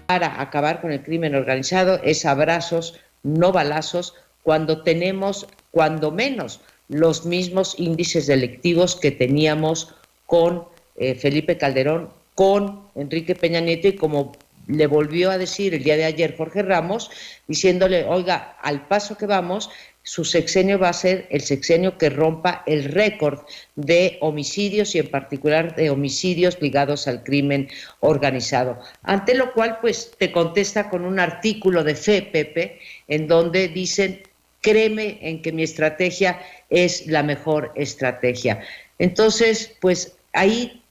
para acabar con el crimen organizado es abrazos, no balazos, cuando tenemos, cuando menos, los mismos índices delictivos que teníamos con Felipe Calderón, con Enrique Peña Nieto, y como le volvió a decir el día de ayer Jorge Ramos, diciéndole, oiga, al paso que vamos, su sexenio va a ser el sexenio que rompa el récord de homicidios y en particular de homicidios ligados al crimen organizado. Ante lo cual, pues, te contesta con un artículo de Fe, Pepe, en donde dicen, créeme en que mi estrategia es la mejor estrategia. Entonces, pues, ahí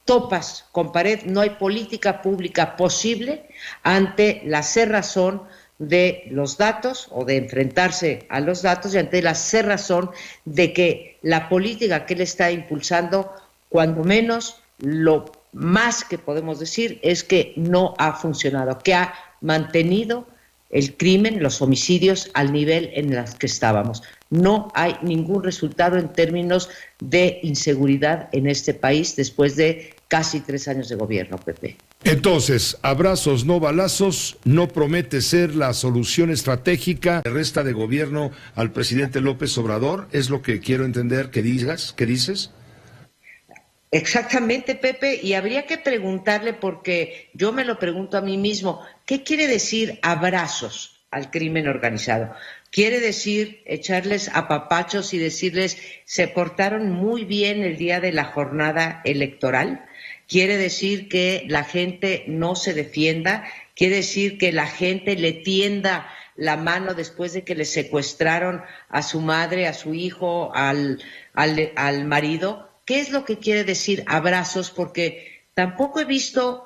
topas con pared, no hay política pública posible ante la cerrazón de los datos o de enfrentarse a los datos y ante la cerrazón de que la política que él está impulsando, cuando menos lo más que podemos decir es que no ha funcionado, que ha mantenido el crimen, los homicidios al nivel en el que estábamos. No hay ningún resultado en términos de inseguridad en este país después de casi 3 años de gobierno, Pepe. Entonces, abrazos, no balazos, no promete ser la solución estratégica que resta de gobierno al presidente López Obrador, es lo que quiero entender que dices. Exactamente, Pepe, y habría que preguntarle, porque yo me lo pregunto a mí mismo, ¿qué quiere decir abrazos al crimen organizado? ¿Quiere decir echarles apapachos y decirles se portaron muy bien el día de la jornada electoral? ¿Quiere decir que la gente no se defienda? ¿Quiere decir que la gente le tienda la mano después de que le secuestraron a su madre, a su hijo, al marido? ¿Qué es lo que quiere decir abrazos? Porque tampoco he visto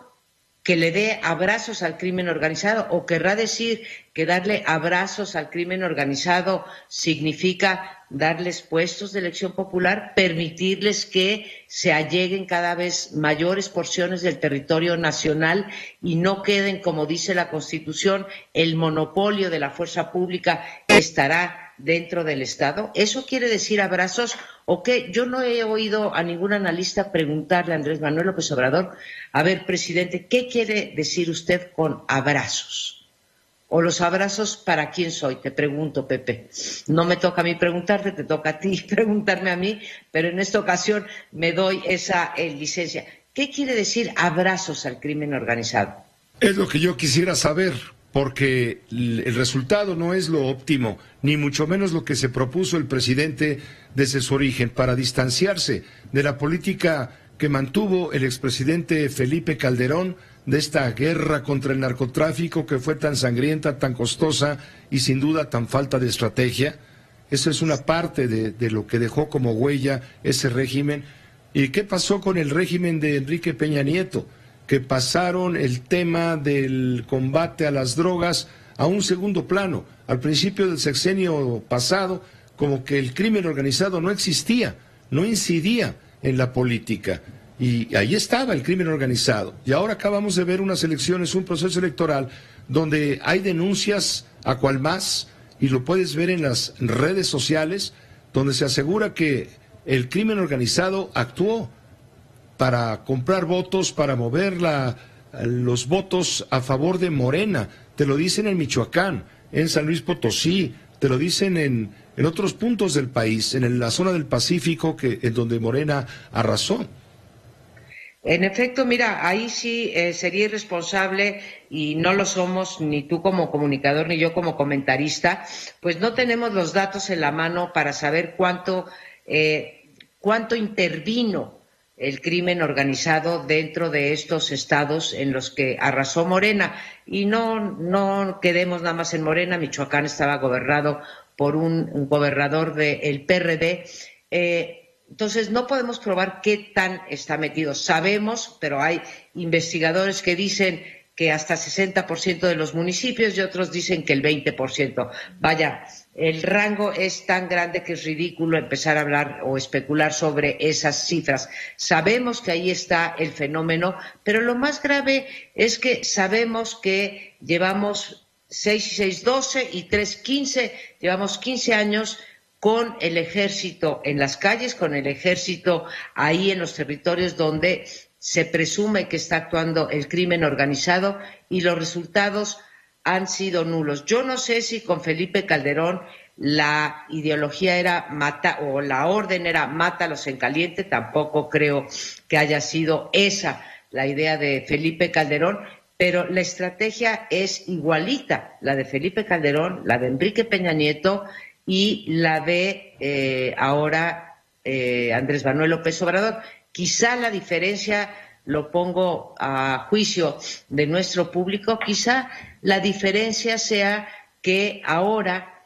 que le dé abrazos al crimen organizado, o querrá decir que darle abrazos al crimen organizado significa darles puestos de elección popular, permitirles que se alleguen cada vez mayores porciones del territorio nacional y no queden, como dice la Constitución, el monopolio de la fuerza pública estará dentro del Estado. ¿Eso quiere decir abrazos o qué? Yo no he oído a ningún analista preguntarle a Andrés Manuel López Obrador, a ver, presidente, ¿qué quiere decir usted con abrazos? O los abrazos, ¿para quién soy? Te pregunto, Pepe. No me toca a mí preguntarte, te toca a ti preguntarme a mí, pero en esta ocasión me doy esa licencia. ¿Qué quiere decir abrazos al crimen organizado? Es lo que yo quisiera saber, porque el resultado no es lo óptimo, ni mucho menos lo que se propuso el presidente desde su origen, para distanciarse de la política que mantuvo el expresidente Felipe Calderón, de esta guerra contra el narcotráfico que fue tan sangrienta, tan costosa y sin duda tan falta de estrategia. Eso es una parte de lo que dejó como huella ese régimen. ¿Y qué pasó con el régimen de Enrique Peña Nieto? Que pasaron el tema del combate a las drogas a un segundo plano. Al principio del sexenio pasado, como que el crimen organizado no existía, no incidía en la política. Y ahí estaba el crimen organizado. Y ahora acabamos de ver unas elecciones, un proceso electoral, donde hay denuncias a cual más, y lo puedes ver en las redes sociales, donde se asegura que el crimen organizado actuó para comprar votos, para mover los votos a favor de Morena. Te lo dicen en Michoacán, en San Luis Potosí, te lo dicen en otros puntos del país, en la zona del Pacífico, en donde Morena arrasó. En efecto, mira, ahí sí sería irresponsable, y no lo somos ni tú como comunicador ni yo como comentarista, pues no tenemos los datos en la mano para saber cuánto intervino el crimen organizado dentro de estos estados en los que arrasó Morena. Y no quedemos nada más en Morena. Michoacán estaba gobernado por un gobernador del PRD. Entonces, no podemos probar qué tan está metido. Sabemos, pero hay investigadores que dicen que hasta 60% de los municipios y otros dicen que el 20%. Vaya, el rango es tan grande que es ridículo empezar a hablar o especular sobre esas cifras. Sabemos que ahí está el fenómeno, pero lo más grave es que sabemos que llevamos 6 y 6, 12 y 3, 15, llevamos 15 años con el ejército en las calles, con el ejército ahí en los territorios donde se presume que está actuando el crimen organizado y los resultados han sido nulos. Yo no sé si con Felipe Calderón la ideología era o la orden era mátalos en caliente, tampoco creo que haya sido esa la idea de Felipe Calderón, pero la estrategia es igualita, la de Felipe Calderón, la de Enrique Peña Nieto y la de ahora Andrés Manuel López Obrador. Quizá la diferencia, lo pongo a juicio de nuestro público, quizá la diferencia sea que ahora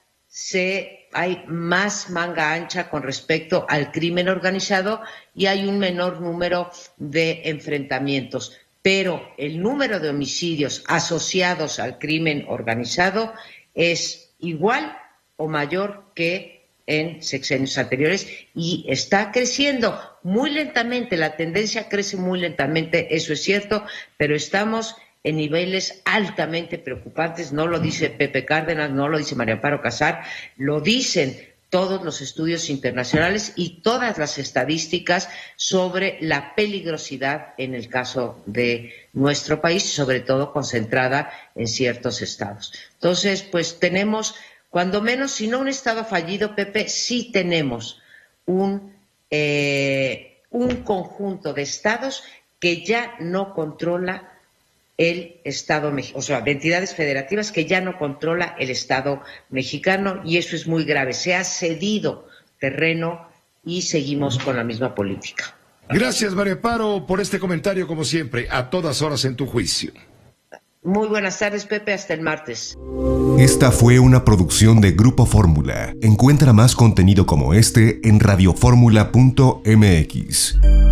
hay más manga ancha con respecto al crimen organizado y hay un menor número de enfrentamientos. Pero el número de homicidios asociados al crimen organizado es igual o mayor que en sexenios anteriores y está creciendo muy lentamente, la tendencia crece muy lentamente, eso es cierto, pero estamos en niveles altamente preocupantes, no lo dice Pepe Cárdenas, no lo dice María Amparo Casar, lo dicen todos los estudios internacionales y todas las estadísticas sobre la peligrosidad en el caso de nuestro país, sobre todo concentrada en ciertos estados. Entonces, pues tenemos, cuando menos, si no un estado fallido, Pepe, sí tenemos un conjunto de estados que ya no controla el Estado mexicano, o sea, de entidades federativas que ya no controla el Estado mexicano y eso es muy grave. Se ha cedido terreno y seguimos con la misma política. Gracias, María Amparo, por este comentario, como siempre, a todas horas en tu juicio. Muy buenas tardes, Pepe, hasta el martes. Esta fue una producción de Grupo Fórmula. Encuentra más contenido como este en radioformula.mx.